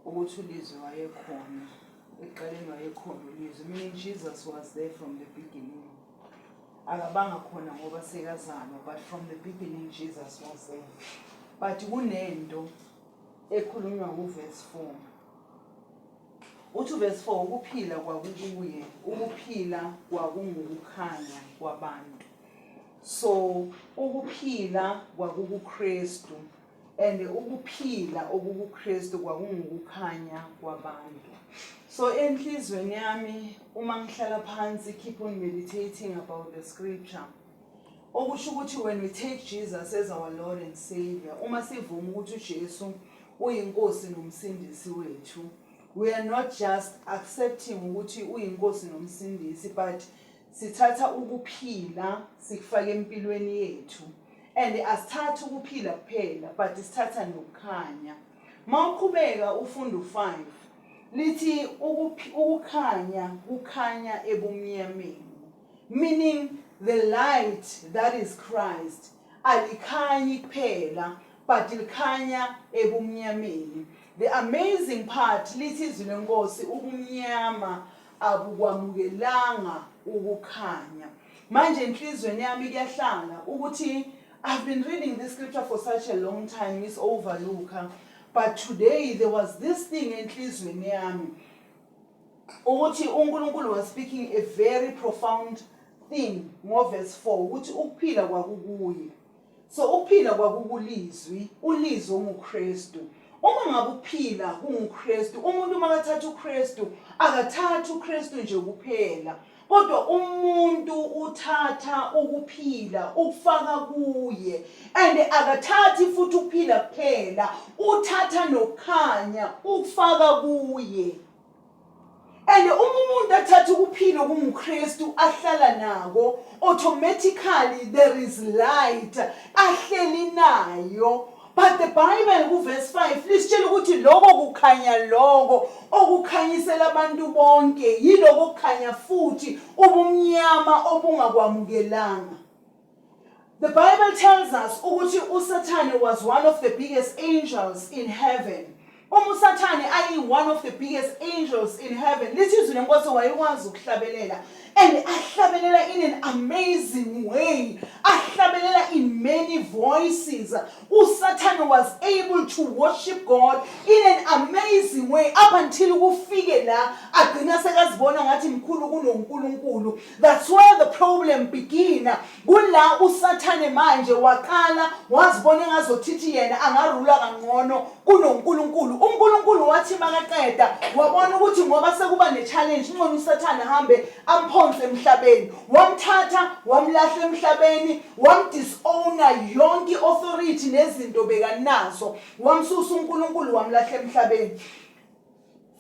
ukuthi ulizwe wayekhona ekuqaleni wayekhona ulizwe, meaning Jesus was there from the beginning. Akabanga khona ngoba sekazalwa, but from the beginning Jesus was there. But kunento ekhulunywa kuverse 4. Uthi verse 4, ukuphila kwakukuye, ukuphila kwakungukukhanya kwabantu. So ukuphila kwakukuKristu, and ukuphila okukuKristu kwakungukukhanya kwabantu. So enhlizweni yami uma ngihlala phansi, keep on meditating about the scripture. Okusho ukuthi when we take Jesus as our Lord and Savior, uma sivuma ukuthi uJesu uyinkosi nomsindisi wethu, we are not just accepting ukuthi uyinkosi nomsindisi, but sithatha ukuphila sikufaka empilweni yethu. And asithatha ukuphila kuphela, but sithatha nokukhanya. Mawuqhubeka ufunda u5, lithi ukukhanya kukhanya ebumnyameni, meaning the light that is Christ alikhanyi kuphela, but likhanya ebumnyameni. The amazing part, lithi izwi lenkosi, ubumnyama abukwamukelanga ukukhanya. Manje enhlizweni yami kuyahlala ukuthi I've been reading this scripture for such a long time, it's overlooked. But today there was this thing enhlizweni yami ukuthi uNkulunkulu was speaking a very profound thing ngo verse 4 ukuthi ukuphila kwakukuye. So ukuphila kwakukulizwi, ulizwi unguKristu. Uma ngabe ukuphila kunguKristu, umuntu makathatha uKristu akathatha uKristu nje kuphela, kodwa umuntu uthatha ukuphila ukufaka kuye, and akathathi futhi ukuphila kuphela, uthatha nokukhanya ukufaka kuye. And umuntu athatha ukuphila kunguKristu ahlala nako, automatically there is light ahleli nayo. But the Bible verse 5 lisitshela ukuthi lokho kukhanya lokho okukhanyisela abantu bonke yiloko kukhanya futhi ubumnyama obungakwamukelanga. The Bible tells us ukuthi uSathane was one of the biggest angels in heaven. Usathane ayi one of the biggest angels in heaven. Lithi izwi lenkosi wayekwazi ukuhlabelela, and ahlabelela in an amazing way. Ahlabelela in many voices. Usathane was able to worship God in an amazing way up until kufike la agcina sekazibona ngathi mkhulu kunoNkulunkulu. That's where the problem began. Kula uSathane manje waqala wazibona ngazothi yena angarula kangcono kunoNkulunkulu. uNkulunkulu wathi makaqeda wabona ukuthi ngoba sekuba ne-challenge ngcono uSathane ahambe amphonse emhlabeni, wamthatha wamlahla emhlabeni, wamdisowna yonke authority nezinto bekanazo, wamsusa uNkulunkulu wamlahla emhlabeni.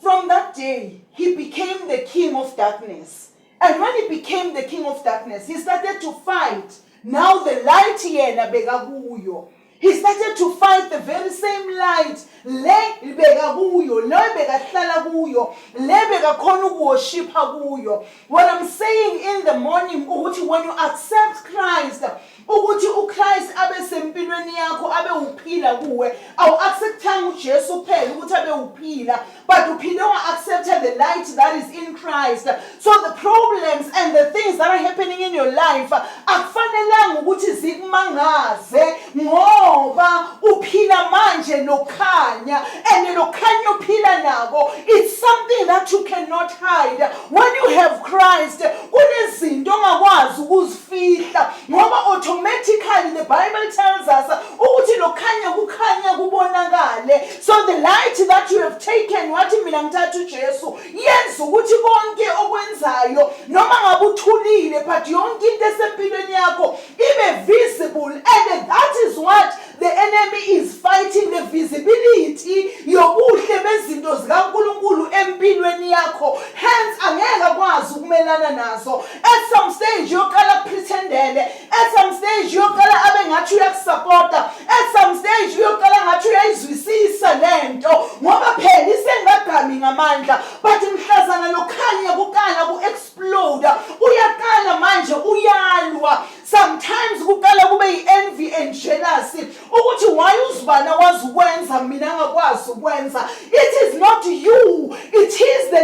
From that day he became the king of darkness, and when he became the king of darkness he started to fight. Now the light yena bekakuyo. He started to fight the very same light. Le bekakuyo, le bekahlala kuyo, le bekakhona ukuworshipha kuyo. What I'm saying in the morning ukuthi when you accept Christ, ukuthi uChrist abe sempilweni yakho abe uphila kuwe, awu acceptanga uJesu kuphela ukuthi abe uphila, but uphile wa accept the light that is in Christ. So the problems and the things that are happening in your life akufanelanga ukuthi zikumangaze ngoba uphila manje nokhanya, and nokhanya uphila nako, it's something that you cannot hide. When you have Christ, kunezinto ongakwazi ukuzifihla ngoba automatically the Bible tells us ukuthi lokhanya kukhanya kubonakale. So the light that you have taken, wathi mina ngithatha uJesu, yenza ukuthi konke okwenzayo noma ngabe uthulile but yonke into esempilweni yakho ibe visible, and that is what the enemy is fighting, the visibility yobuhle bezinto zikaNkulunkulu empilweni yakho. Hence angeke akwazi ukumelana nazo. At some stage yoqala pretendele, at some stage yoqala abe ngathi uyakusupporta, at some stage yoqala ngathi uyayizwisisa lento ngoba phela isengagami ngamandla, but mhlazana lokhanya kuqala ku-explode, uyaqala manje uyalwa. Sometimes kuqala kube envy and jealousy ukuthi why uzibana wazi ukwenza mina ngakwazi ukwenza. It is not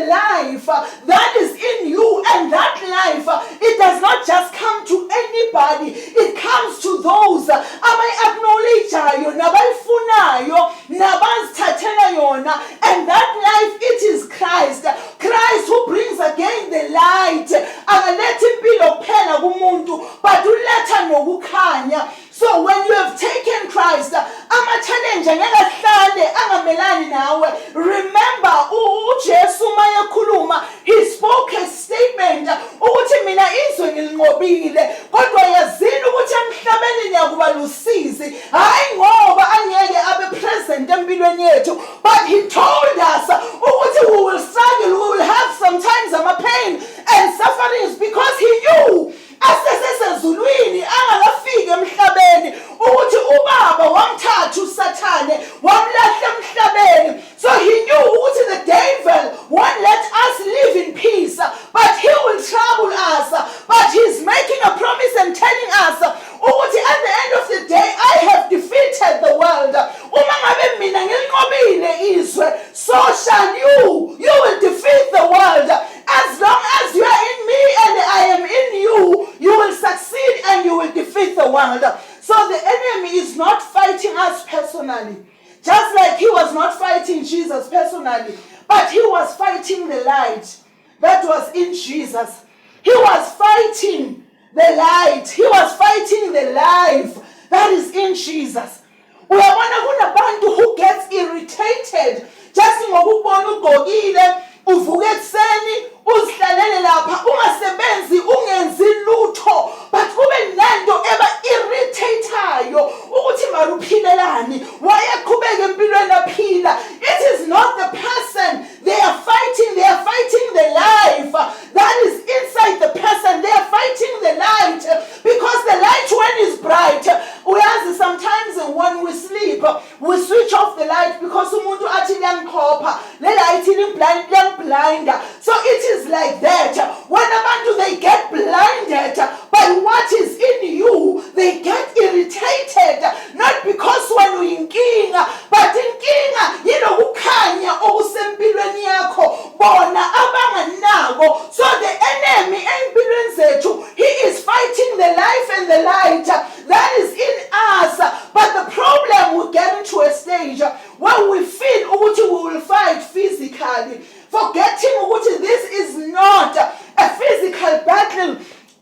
life that is in you, and that life, it does not just come to anybody, it comes to those abayi-acknowledgeayo, nabayifunayo, nabazithathela yona, and that life, it is Christ. Christ who brings again the light. Akalethi impilo kuphela kumuntu, but uletha nokukhanya. So when you have taken Christ, ama-challenge angeke ahlale angamelani nawe. Remember, uJesu mayekhuluma, he spoke a statement ukuthi mina izwe ngilinqobile, kodwa yazini ukuthi emhlabeni niyakuba lusizi, hayi ngoba angeke abe present empilweni yethu, but he told us ukuthi we will struggle, we will have sometimes pain and sufferings, because he knew asesezulwini angakafiki emhlabeni ukuthi ubaba wamthatha uSathane wamlahla emhlabeni. So he knew ukuthi the devil won't let us live in peace, but he will trouble us. But he's making a promise and telling us ukuthi at the end of the day, I have defeated the world. Uma ngabe mina ngilinqobile izwe, so shall you. You will defeat the world. As long as you are in me and I am in you, you will succeed and you will defeat the world. So the enemy is not fighting us personally, just like he was not fighting Jesus personally, but he was fighting the light that was in Jesus. He was fighting the light. He was fighting the life that is in Jesus. Uyabona kunabantu who gets irritated just ngokubona ugqokile, uvuke ekuseni, uzihlalele lapha, ungasebenzi, ungenzi lutho, but kube nento eba-irritateayo ukuthi maluphilelani, wayeqhubeka empilweni aphila. It is not the person they are fighting the life that is inside the person. They are fighting the light, because the light, when is bright, uyazi sometimes when we sleep, we switch off the light because umuntu athi liyangikhopha, le light liyangiblinder. So it is like that. When abantu they get blinded by what is in you, they get irritated, not because when we inkinga, but inkinga yinokukhanya okusempilweni yakho bona abanganako. So the enemy empilweni zethu, he is fighting the life and the light that is in us. But the problem, we get into a stage where we feel ukuthi we will fight physically, forgetting ukuthi this is not a physical battle,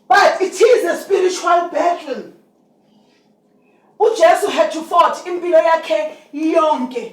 but it is a spiritual battle. uJesu had to fight impilo yakhe yonke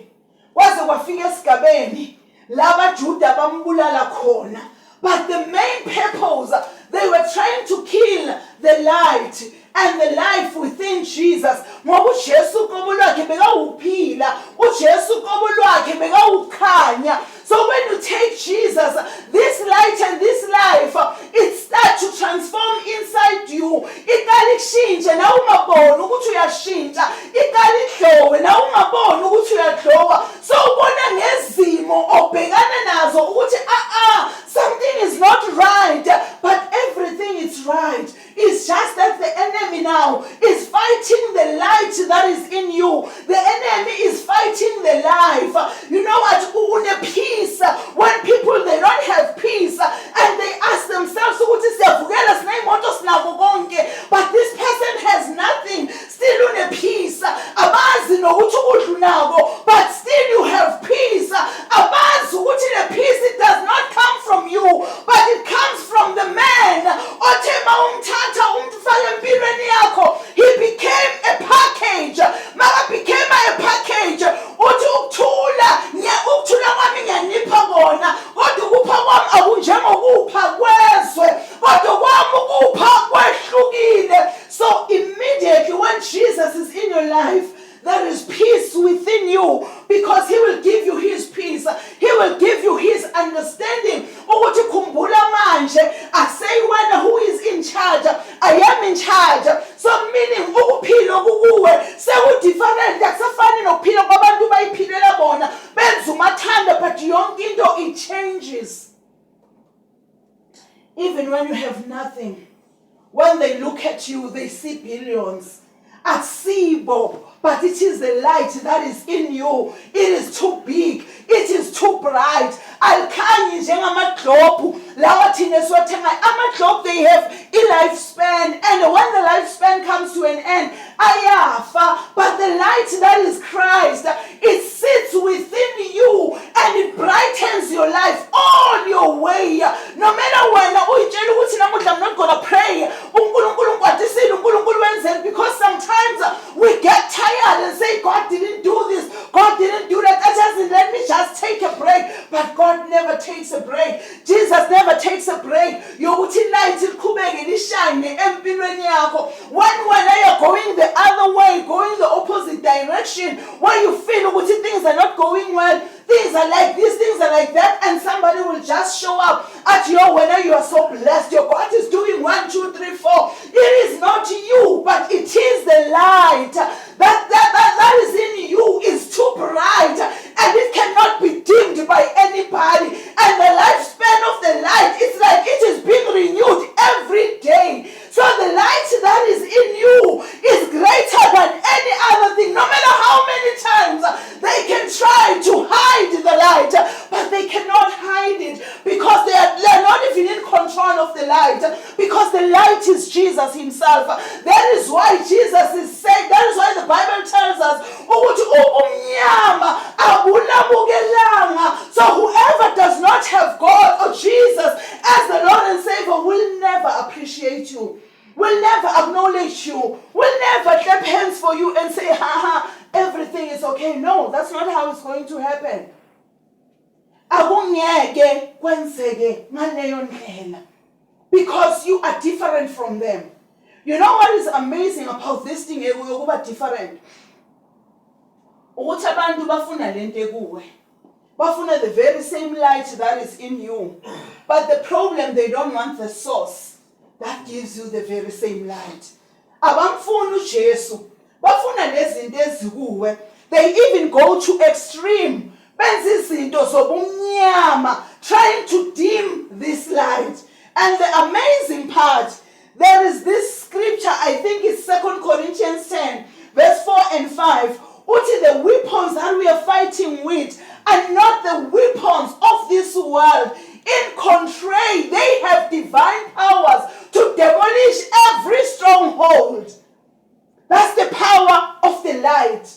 kwaze kwafika esigabeni labaJuda bambulala khona. But the main purpose, they were trying to kill the light and the life within Jesus. Ngoba uJesu uqobo lwakhe bekawuphila, uJesu uqobo lwakhe bekawukhanya. So when you take Jesus, this light and this life, it starts to transform inside you. Iqala ikushintshe na ungaboni ukuthi uyashintsha, iqala idlowe na ungaboni ukuthi uyadlowa. So ubona ngezimo obhekana nazo ukuthi something is not right, but everything is right. It's just that the enemy now is fighting the light that is in you. The enemy is fighting the life. You know what? Peace. When people, they don't have peace and they ask themselves, but this person has nothing, still on a peace. But still you have peace. The peace, it does not come from you, but it comes from the man. He became a package. Maka became a package. So immediately when Jesus is in your life, there is peace within you, because he will give you his peace. He will give you his understanding. I say one who is in charge. I am in charge. So meaning but it changes. Even when you have nothing, when they look at you, they see billions. But it is the light that is in you. It is too big. It is too bright. alikhanyi njengamaglobe lawa thina siwathengayo. Amaglobe, they have a lifespan, and when the lifespan comes to an end, ayafa. But the light that is Christ, it sits within you and it brightens your life all your way. No matter when I'm not gonna pray, because sometimes we get tired and say, God didn't do this, God didn't do that. Let me just take a break. But God never takes a break. Jesus never takes a break. When you're going the other way, going the opposite direction, when you feel things are not going well, things are like this, things are like that, and somebody will just show up at your whether you are so blessed. Your God is doing 1, 2, 3, 4. It is not you, but it is the light that is in you is too bright, and it cannot be dimmed by anybody. And the lifespan of the light, it's like it is being renewed every day. So the light that is in you is greater than any other thing. No matter how many times they can try to hide the light, but they cannot hide it because they are not even in control of the light, because the light is Jesus himself. That is why Jesus is saying, that is why the Bible tells us, so whoever does not have God or Jesus as the Lord and Savior will never appreciate you, will never acknowledge you, will never clap hands for you and say, everything is okay. No, that's not how it's going to happen. Because you are different from them. You know what is amazing about this thing? Different. Bafuna the very same light that is in you. But the problem, they don't want the source that gives you the very same light. Abamfuna uJesu. Bafuna lezinto ezikuwe. They even go to extreme. Benza izinto zobumnyama, trying to dim this light. And the amazing part, there is this scripture, I think it's 2 Corinthians 10, verse 4 and 5. Uthi the weapons that we are fighting with are not the weapons of this world. In contrary, they have divine powers to demolish every stronghold. That's the power of the light.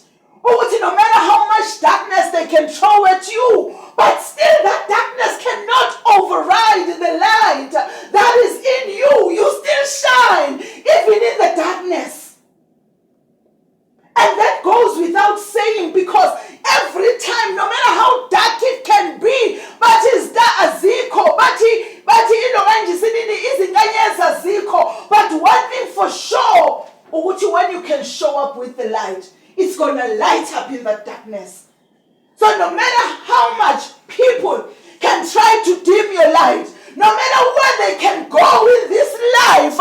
Uthi no matter how much darkness they can throw at you, but still that darkness cannot override the light that is in you. You still shine even in the darkness. And that goes without saying, because every time, no matter how dark it can be, but it's aziko, but one thing for sure, when you can show up with the light, it's going to light up in the darkness. So no matter how much people can try to dim your light, no matter where they can go in this life,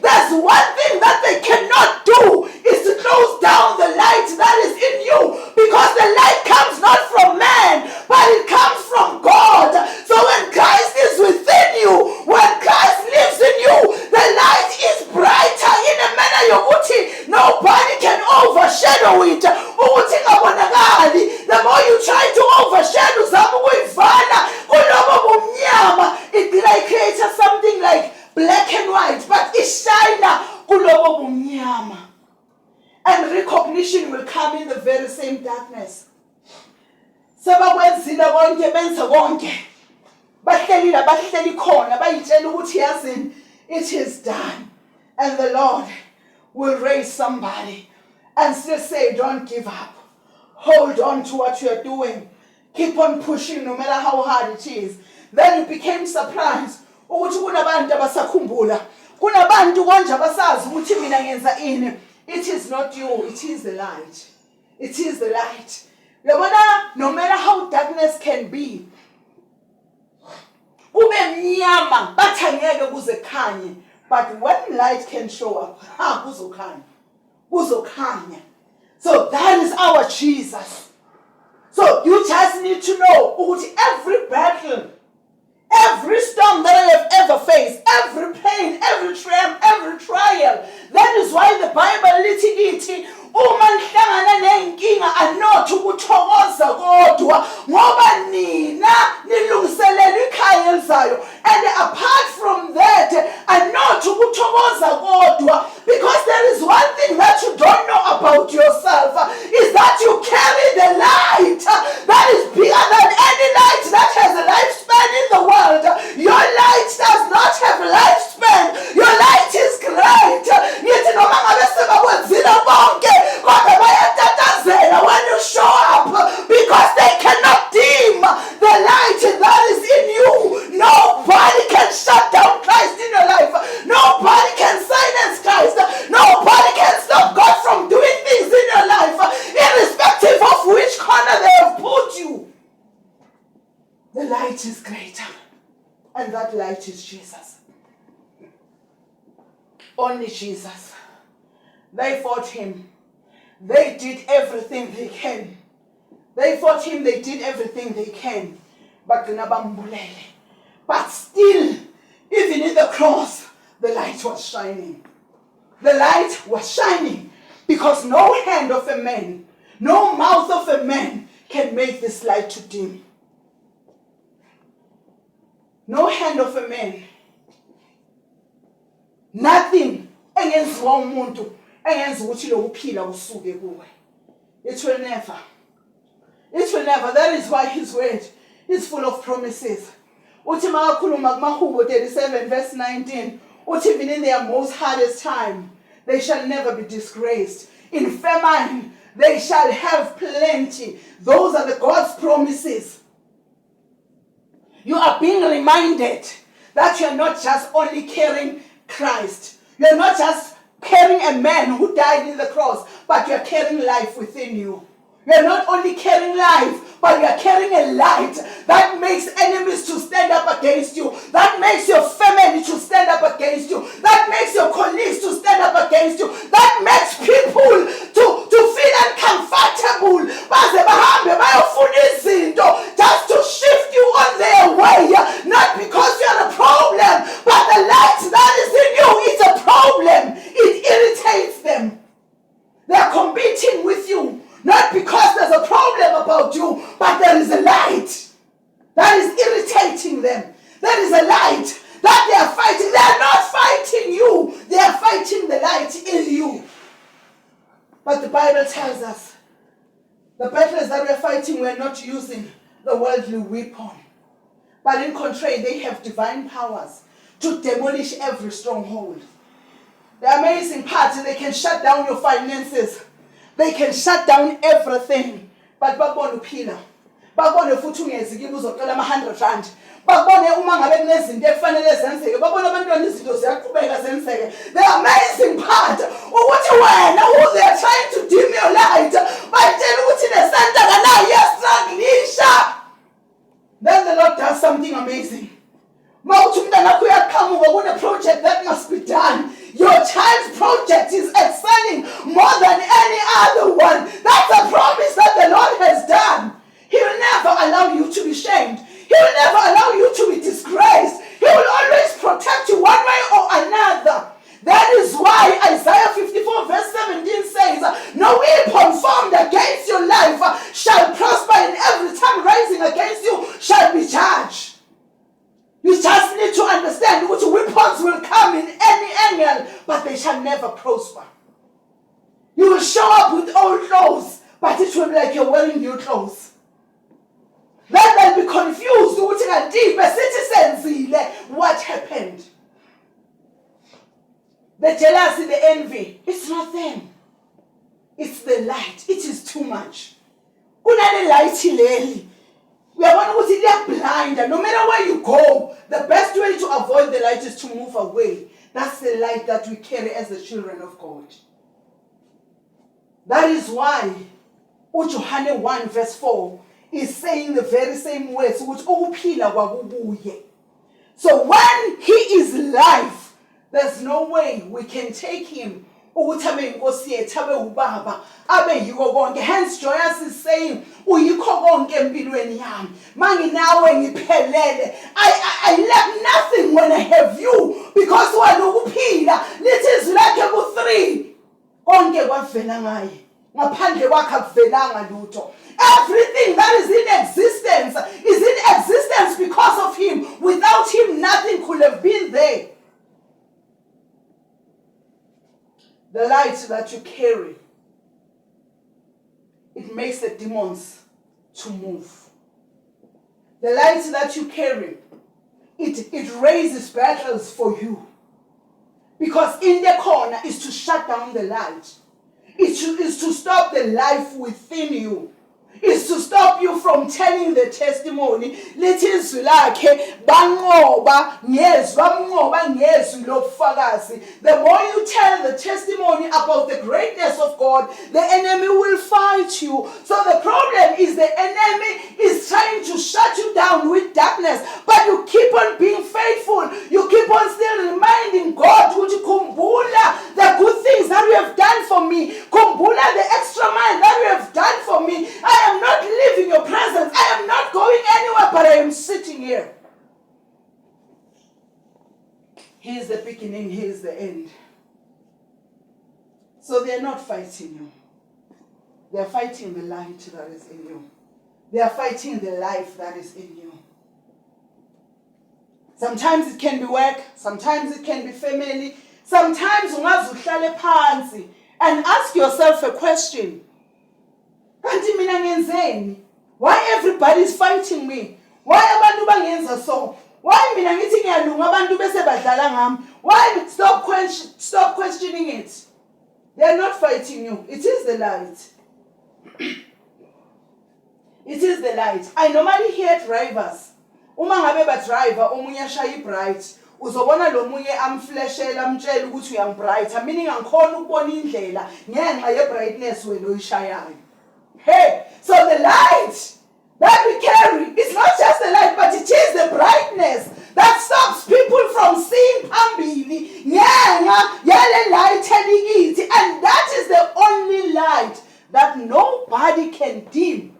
there's one thing that they cannot do is to close down the light that is in you, because the light comes not from man, but it comes from God. So when Christ is within you, when Christ lives in you, the light is brighter in a manner nobody can overshadow it. The more you try to overshadow it creates something like black and white, but it's shiner. And recognition will come in the very same darkness. It is done. And the Lord will raise somebody and still say, don't give up. Hold on to what you're doing. Keep on pushing no matter how hard it is. Then you became surprised. It is not you, it is the light. It is the light. No matter how darkness can be, but when light can show up, so that is our Jesus. So you just need to know every battle, every storm that I have ever faced, every pain, every triumph, every trial. That is why the Bible lithi uma nihlangana nenkinga anothe ukuthokoza kodwa kodwa ngoba nina nilungiselela ikhaya elizayo. And apart from that, not ukuthokoza kodwa, because there is one thing that you don't know about yourself, is that you carry the light that is bigger than any light that has a lifespan in the world. Your light does not have a lifespan. Your light is great. Ngithi noma ngabe sebakwenzile bonke kodwa bayatatazela when you show up, because they cannot dim the light that is in you. Nobody can shut down Christ in your life. Nobody can silence Christ. Nobody can stop God from doing things in your life, irrespective of which corner they have put you. The light is greater, and that light is Jesus. Only Jesus. They fought him. They did everything they can. They fought him. They did everything they can. But still, even in the cross, the light was shining. The light was shining because no hand of a man, no mouth of a man can make this light to dim. No hand of a man. Nothing. Engenziwa umuntu engenza ukuthi lo kuphila usuke kuwe. It will never. It will never. That is why his word is full of promises. Uthi makakhuluma kumaHubo 37 verse 19, uthi even in their most hardest time they shall never be disgraced. In famine they shall have plenty. Those are the God's promises. You are being reminded that you are not just only carrying Christ. You are not just carrying a man who died in the cross, but you are carrying life within you. You are not only carrying life, but you are carrying a light that makes enemies to stand up against you, that makes your family to stand up against you, that makes your colleagues to stand up against you, that makes people to feel uncomfortable. Just to shift you on their way, not because you are a problem, but the light that is in you is a problem. It irritates them. They are competing with you. Not because there's a problem about you, but there is a light that is irritating them. There is a light that they are fighting. They are not fighting you. They are fighting the light in you. But the Bible tells us the battles that we are fighting, we are not using the worldly weapon. But in contrary, they have divine powers to demolish every stronghold. The amazing part is they can shut down your finances. They can shut down everything. But babone uphila. Babone futhi ungezikile uzocela ama-100 babone uma ngabe kunezinto efanele zenzeke, babone abantwana izinto ziyaqhubeka zenzeke. The amazing part ukuthi wena who they are trying to dim your light, batshela ukuthi nesanta kanayo iyastruglisha. Then the Lord does something amazing. Mawuthi umntana wakho uyaqhamuka kune project that must be done. Your child's project is excelling more than any other one. That's a promise that the Lord has done. He will never allow you to be shamed. He will never allow you to be disgraced. He will always protect you one way or another. That is why Isaiah 54 verse 17 says, no weapon formed against your life shall prosper, and every tongue rising against you shall be judged. You just need to understand which weapons will come in any angle, but they shall never prosper. You will show up with old clothes, but it will be like you're wearing new clothes. Then they'll be confused. What happened? The jealousy, the envy, it's not them. It's the light. It is too much. We are blind. No matter where you go, the best way to avoid the light is to move away. That's the light that we carry as the children of God. That is why John 1 verse 4 is saying the very same words. So when he is life, there's no way we can take him. Hence Joyous is saying, I lack nothing when I have you, because it is like a 3. ngaphandle kwakhe akuvelanga lutho. Everything that is in existence because of him. Without him, nothing could have been there. The light that you carry, it makes the demons to move. The light that you carry, it raises battles for you. Because in the corner is to shut down the light. It is to stop the life within you. It's to stop you from telling the testimony. Lithi izwi lakhe banqoba ngezwi lobufakazi. The more you tell the testimony about the greatness of God, the enemy will fight you. So the problem is the enemy is trying to shut you down with darkness, but you keep on being faithful. You keep on still reminding God, ukuthi kumbula the good things that you have done for me. Kumbula the extra mile that you have done for me. I am not leaving your presence. I am not going anywhere, but I am sitting here. He is the beginning, he is the end. So they are not fighting you. They are fighting the light that is in you. They are fighting the life that is in you. Sometimes it can be work, sometimes it can be family, sometimes ungaze uhlale phansi and ask yourself a question. Kanti mina ngenzeni? Why everybody is fighting me? Why abantu bangenza so? Why mina ngithi ngiyalunga abantu bese badlala ngami? Why stop questioning it? They are not fighting you. It is the light. It is the light. I normally hear drivers. Uma ngabe ba driver omunye ashaya ibright, uzobona lo munye amflashela amtshela ukuthi uyambrighter, meaning angikhona ukubona indlela ngenxa ye brightness wena oyishayayo. Hey, so the light that we carry is not just the light, but it is the brightness that stops people from seeing phambili ngenxa yale light elikithi, and that is the only light that nobody can dim.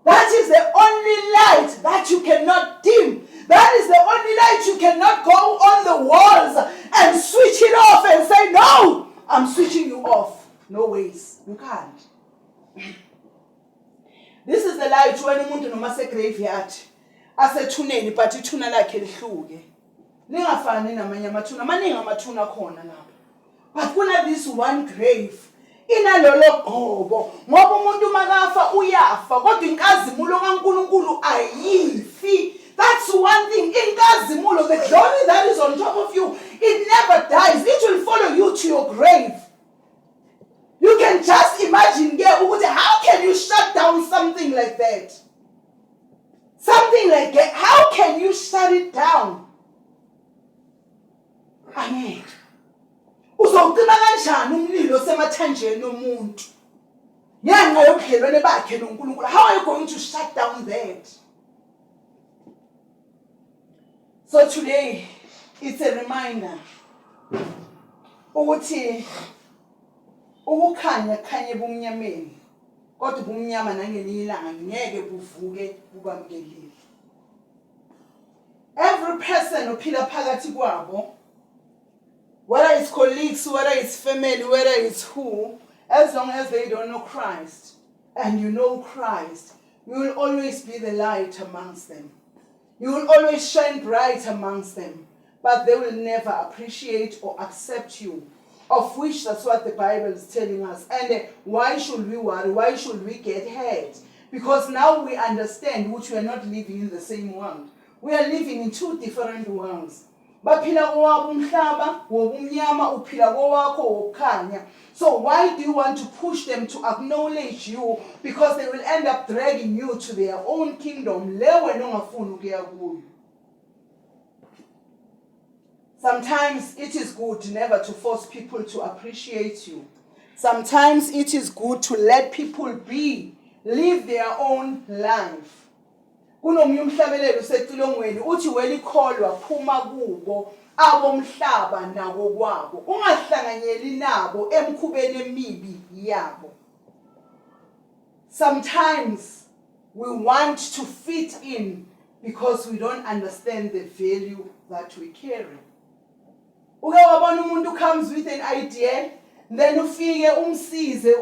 That is the only light that you cannot dim. That is the only light you cannot go on the walls and switch it off and say, no, I'm switching you off. No ways. You can't. This is the light when umuntu noma se graveyard asethuneni but ithuna lakhe lihluke. Lingafani namanye amathuna, maningi amathuna khona lapha. But kuna this one grave inalolo gqobo ngoba umuntu makafa uyafa kodwa inkazimulo kaNkulunkulu ayifi. That's one thing. Inkazimulo, the glory that is on top of you, it never dies. It will follow you to your grave. You can just imagine, how can you shut down something like that? Something like that, how can you shut it down? Angeke. Uzowucima kanjani umlilo semathanjeni omuntu? Ngenxa yobudlelwane bakhe noNkulunkulu. How are you going to shut down that? So today, it's a reminder ukuthi ukukhanya khanye bumnyameni kodwa bumnyama nangelinye ilanga ngeke buvuke bubamkelile. Every person ophila phakathi kwabo, whether it's colleagues, whether it's family, whether it's who, as long as they don't know Christ and you know Christ, you will always be the light amongst them. You will always shine bright amongst them, but they will never appreciate or accept you, of which that's what the Bible is telling us. And why should we worry? Why should we get hurt? Because now we understand which we are not living in the same world. We are living in two different worlds. Baphila kowabo umhlaba wobumnyama uphila kowakho wokukhanya. So why do you want to push them to acknowledge you? Because they will end up dragging you to their own kingdom. Sometimes it is good never to force people to appreciate you. Sometimes it is good to let people live their own life. Kunomnye umhlabelelo useCilongweni uthi welikholwa phuma kubo abomhlaba nabo kwabo, ungahlanganyeli nabo emkhubeni emibi yabo. Sometimes we want to fit in because we don't understand the value that we carry. Uke wabona umuntu comes with an idea then ufike umsize.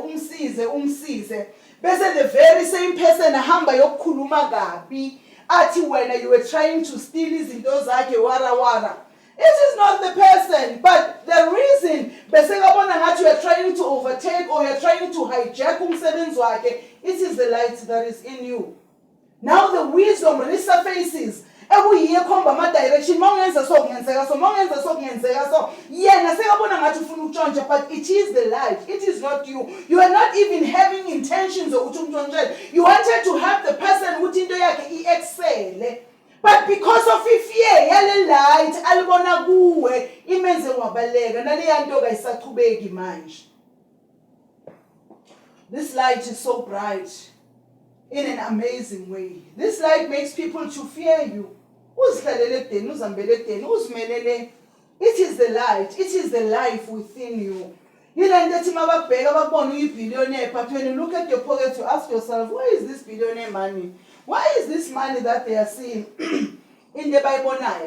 Bese the very same person ahamba yokukhuluma kabi athi wena you were trying to steal izinto zakhe wara. It is not the person, but the reason bese ngabona ngathi you are trying to overtake or you are trying to hijack umsebenzi wakhe, it is the light that is in you. Now the wisdom resurfaces. Ekuyiye khomba ama direction mawungenza so kungenzeka so mawungenza so kungenzeka so yena sekabona ngathi ufuna ukutshontsha, but it is the light, it is not you. You are not even having intentions ukuthi umtshontshe. You wanted to have the person ukuthi into yakhe iexcelle, but because of ifear yale light alibona kuwe imenze wabaleka naleya nto kayisachubeki manje. This light is so bright in an amazing way. This light makes people to fear you. It is the light. It is the life within you. But when you look at your pocket, you ask yourself, where is this billionaire money? Why is this money that they are seeing in the Bible now?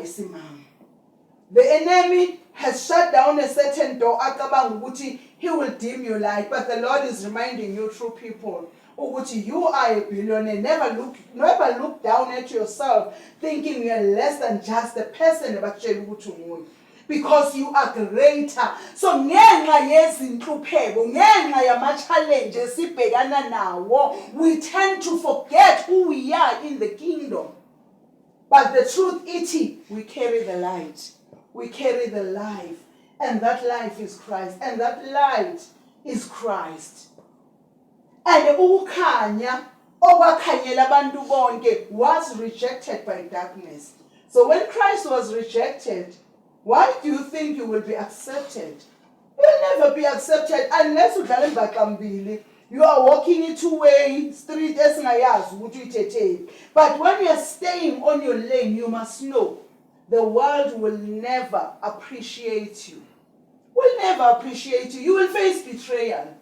The enemy has shut down a certain door. He will dim your light. But the Lord is reminding you, true people, you are a billionaire. Never look down at yourself thinking you are less than just a person, because you are greater. So ngenxa yezinhlupheko, ngenxa yama-challenges sibhekana nawo, we tend to forget who we are in the kingdom. But the truth is, we carry the light. We carry the life. And that life is Christ. And that light is Christ. And ukukhanya okwakhanyela abantu bonke was rejected by darkness. So when Christ was rejected, why do you think you will be accepted? You will never be accepted unless udlala imbaqambili. You are walking a two-way street esingayazi ukuthi uyithetheni. But when you are staying on your lane, you must know the world will never appreciate you. Will never appreciate you. You will face betrayal.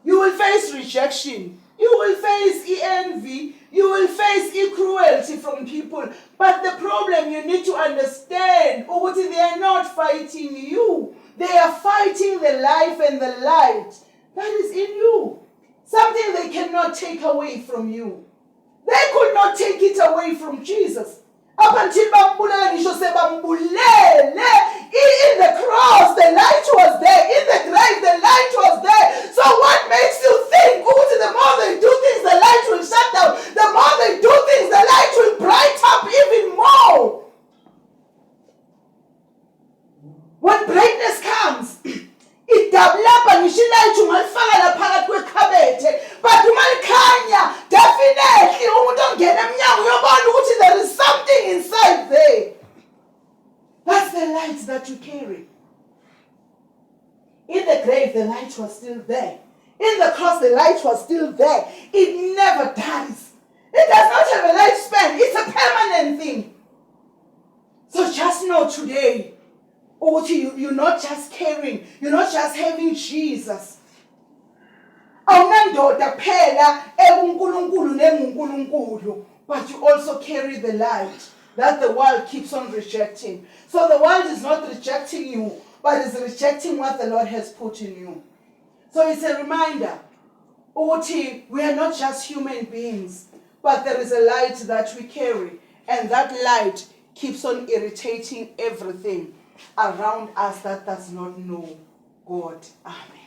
You will face rejection. You will face envy. You will face cruelty from people. But the problem you need to understand, they are not fighting you. They are fighting the life and the light that is in you. Something they cannot take away from you. They could not take it away from Jesus. Up until in the cross, the light was there. In the grave, the light was there. So what makes you think, the more they do things, the light will shut down. The more they do things, the light will bright up even more. When brightness comes, it double up and you should like to malfala phakathi kwekhabethe. But umakhanya, definitely there is something inside there. That's the light that you carry. In the grave, the light was still there. In the cross, the light was still there. It never dies. It does not have a lifespan. It's a permanent thing. So just know today, you're not just carrying, you're not just having Jesus. But you also carry the light that the world keeps on rejecting. So the world is not rejecting you, but is rejecting what the Lord has put in you. So it's a reminder, we are not just human beings, but there is a light that we carry, and that light keeps on irritating everything around us that does not know God. Amen.